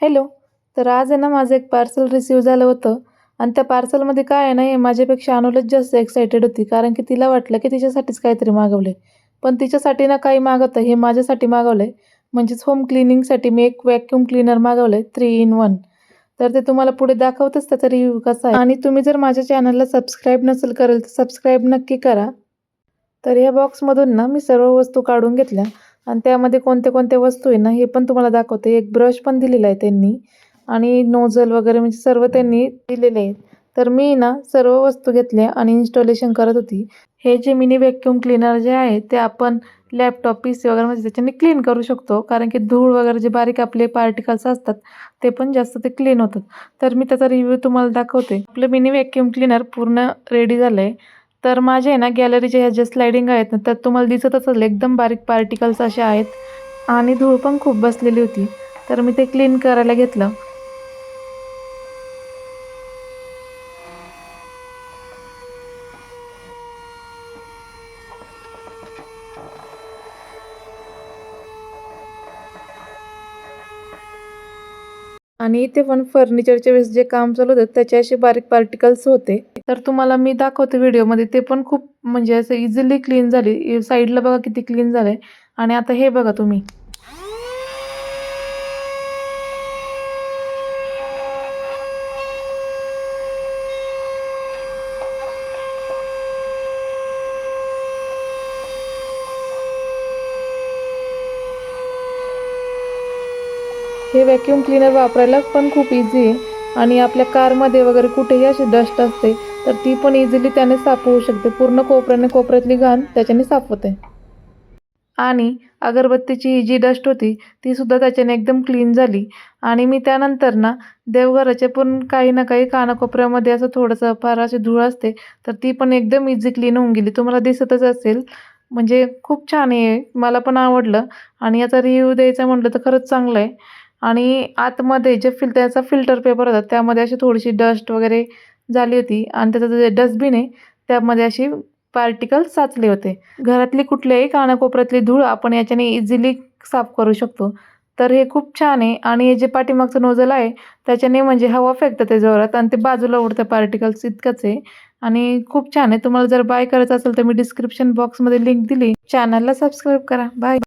Hello. तर आज आहे ना माझं एक पार्सल रिसीव्ह झालं होतं आणि त्या पार्सलमध्ये काय आहे ना, हे माझ्यापेक्षा अनुलच जास्त एक्सायटेड होती. कारण की तिला वाटलं की तिच्यासाठीच काहीतरी मागवलं पण तिच्यासाठी ना काही मागवतं हे माझ्यासाठी मागवलं म्हणजेच होम क्लिनिंगसाठी मी एक व्हॅक्यूम क्लीनर मागवलं आहे 3 in 1. तर ते तुम्हाला पुढे दाखवतच त्याचा रिव्ह्यू कसा आहे. आणि तुम्ही जर माझ्या चॅनलला सबस्क्राईब नसेल करेल तर सबस्क्राईब नक्की करा. तर या बॉक्समधून ना मी सर्व वस्तू काढून घेतल्या आणि त्यामध्ये कोणत्या कोणत्या वस्तू आहे ना हे पण तुम्हाला दाखवते. एक ब्रश पण दिलेला आहे त्यांनी आणि नोझल वगैरे म्हणजे सर्व त्यांनी दिलेले आहेत. तर मी ना सर्व वस्तू घेतल्या आणि इन्स्टॉलेशन करत होती. हे जे मिनी व्हॅक्यूम क्लीनर जे आहे ते आपण लॅपटॉप PC वगैरे म्हणजे त्याच्याने क्लीन करू शकतो. कारण की धूळ वगैरे जे बारीक आपले पार्टिकल्स असतात ते पण जास्त ते क्लीन होतात. तर मी त्याचा रिव्ह्यू तुम्हाला दाखवते. आपलं मिनी व्हॅक्यूम क्लीनर पूर्ण रेडी झालं आहे. तर माझे आहे ना गॅलरीच्या ह्या ज्या स्लायडिंग आहेत ना त्यात तुम्हाला दिसतच असेल एकदम बारीक पार्टिकल्स असे आहेत आणि धूळ पण खूप बसलेली होती. तर मी ते क्लीन करायला घेतलं. आणि इथे पण फर्निचरच्या वेळेस जे काम चालू होतं त्याचे असे बारीक पार्टिकल्स होते. तर तुम्हाला मी दाखवते व्हिडिओमध्ये. ते पण खूप म्हणजे असं इझिली क्लीन झाली. साईडला बघा किती क्लीन झालंय. आणि आता हे बघा तुम्ही. हे व्हॅक्यूम क्लीनर वापरायला पण खूप इझी आहे आणि आपल्या कारमध्ये वगैरे कुठेही अशी डस्ट असते तर ती पण इझिली त्याने साफ होऊ शकते. पूर्ण कोपऱ्यातली घाण त्याच्याने साफ होते. आणि अगरबत्तीची जी डस्ट होती ती सुद्धा त्याच्याने एकदम क्लीन झाली. आणि मी त्यानंतर ना देवघराचे पण काही ना काही कानाकोपऱ्यामध्ये असं थोडंसं फार अशी धूळ असते तर ती पण एकदम इझी क्लीन होऊन गेली. तुम्हाला दिसतच असेल. म्हणजे खूप छान आहे. मला पण आवडलं आणि याचा रिव्ह्यू द्यायचा म्हटलं तर खरंच चांगलं आहे. आणि आतमध्ये जे त्याचा फिल्टर पेपर होता त्यामध्ये अशी थोडीशी डस्ट वगैरे झाली होती आणि त्याचं जे डस्टबिन आहे त्यामध्ये अशी पार्टिकल साचले होते. घरातली कुठल्याही कानाकोपऱ्यातली धूळ आपण याच्याने इझिली साफ करू शकतो. तर हे खूप छान आहे आणि हे जे पाठीमागचं नोझल आहे त्याच्याने म्हणजे हवा फेकतं ते जोरात आणि ते बाजूला उडतं पार्टिकल्स इतकंच आहे. आणि खूप छान आहे. तुम्हाला जर बाय करायचं असेल तर मी डिस्क्रिप्शन बॉक्समध्ये लिंक दिली. चॅनलला सबस्क्राईब करा. बाय.